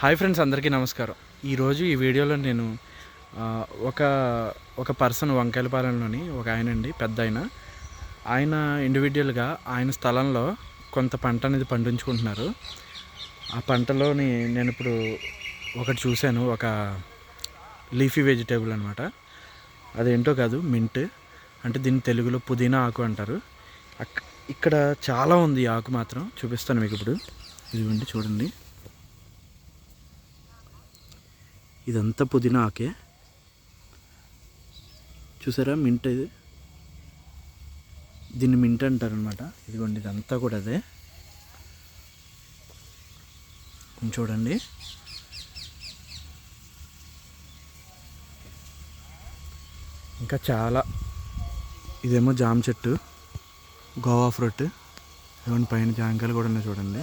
Hi friends, అందరికీ నమస్కారం. ఈరోజు ఈ వీడియోలో నేను ఒక ఒక పర్సన్ వంకాయలపాలెంలోని ఒక ఆయన అండి, పెద్ద ఆయన ఇండివిజువల్గా ఆయన స్థలంలో కొంత పంట అనేది పండించుకుంటున్నారు. ఆ పంటలోని నేను ఇప్పుడు ఒకటి చూశాను, ఒక లీఫీ వెజిటేబుల్ అనమాట. అదేంటో కాదు, మింట్ అంటే దీన్ని తెలుగులో పుదీనా ఆకు అంటారు. ఇక్కడ చాలా ఉంది ఆకు, మాత్రం చూపిస్తాను మీకు ఇప్పుడు. ఇదిగోండి, చూడండి, ఇదంతా పుదీనా ఆకే. చూసారా, మింట్ ఇది, దీన్ని మింట్ అంటారనమాట. ఇదిగోండి, ఇదంతా కూడా అదే. చూడండి, ఇంకా చాలా. ఇదేమో జామ చెట్టు, గోవా ఫ్రూట్. ఇదిగోండి, పైన జాంకాయలు కూడా ఉన్నాయి చూడండి.